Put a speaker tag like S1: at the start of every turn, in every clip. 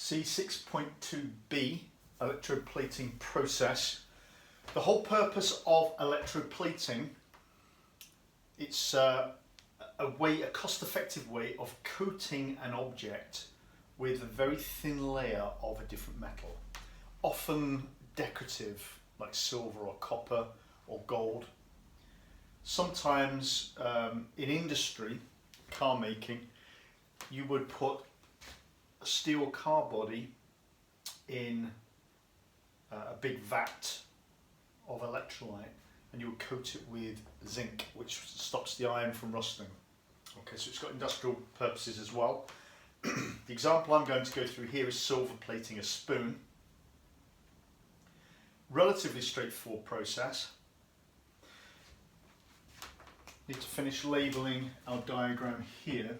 S1: C6.2b electroplating process. The whole purpose of electroplating, it's a cost-effective way of coating an object with a very thin layer of a different metal, often decorative like silver or copper or gold. Sometimes in industry, car making, you would put a steel car body in a big vat of electrolyte, and you would coat it with zinc, which stops the iron from rusting. Okay, so it's got industrial purposes as well. The example I'm going to go through here is silver plating a spoon. Relatively straightforward process. Need to finish labelling our diagram here.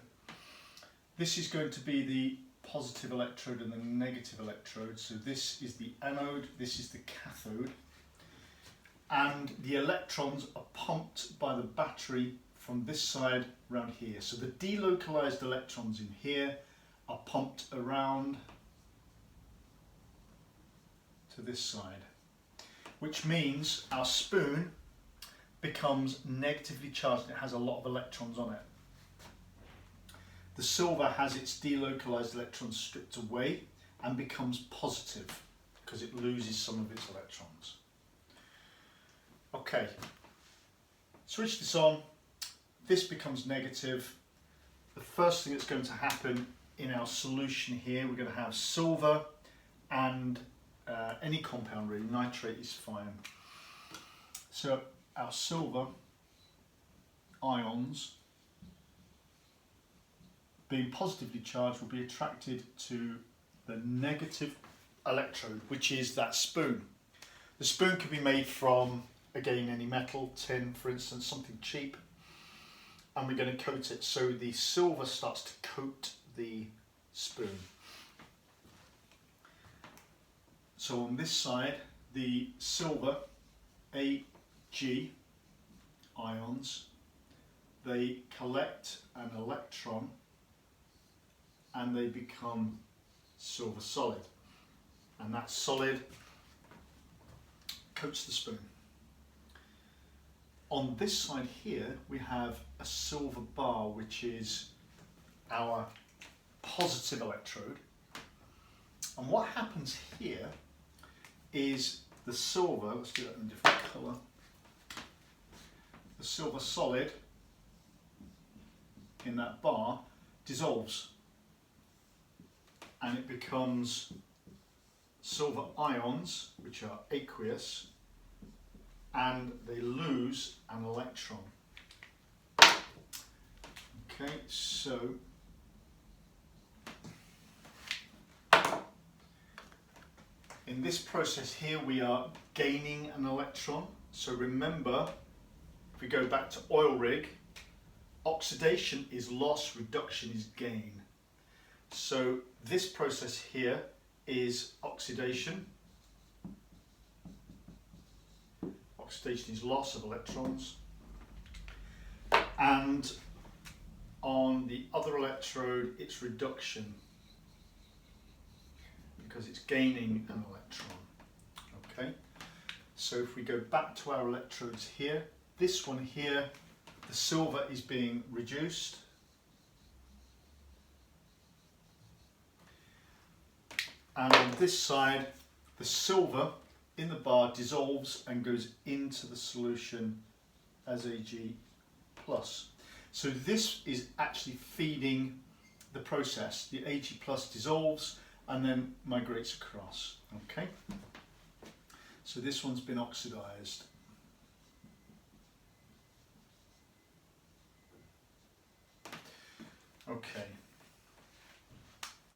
S1: This is going to be the positive electrode and the negative electrode. So this is the anode, this is the cathode. And the electrons are pumped by the battery from this side around here. So the delocalized electrons in here are pumped around to this side, which means our spoon becomes negatively charged. It has a lot of electrons on it. The silver has its delocalized electrons stripped away and becomes positive because it loses some of its electrons. Okay, switch this on. This becomes negative. The first thing that's going to happen in our solution here, we're going to have silver and any compound really, nitrate is fine. So our silver ions, being positively charged, will be attracted to the negative electrode, which is that spoon. The spoon can be made from, again, any metal, tin for instance, something cheap, and we're going to coat it so the silver starts to coat the spoon. So on this side, the silver Ag ions, they collect an electron and they become silver solid, and that solid coats the spoon. On this side here we have a silver bar, which is our positive electrode, and what happens here is the silver, let's do that in a different colour, the silver solid in that bar dissolves and it becomes silver ions, which are aqueous, and they lose an electron. Okay, so in this process here we are gaining an electron. So remember, if we go back to oil rig, oxidation is loss, reduction is gain. So this process here is oxidation. Oxidation is loss of electrons. And on the other electrode it's reduction, because it's gaining an electron. Okay, so if we go back to our electrodes here, this one here, the silver is being reduced, and on this side the silver in the bar dissolves and goes into the solution as Ag+. So this is actually feeding the process. The Ag+ dissolves and then migrates across. Okay, so this one's been oxidized. Okay,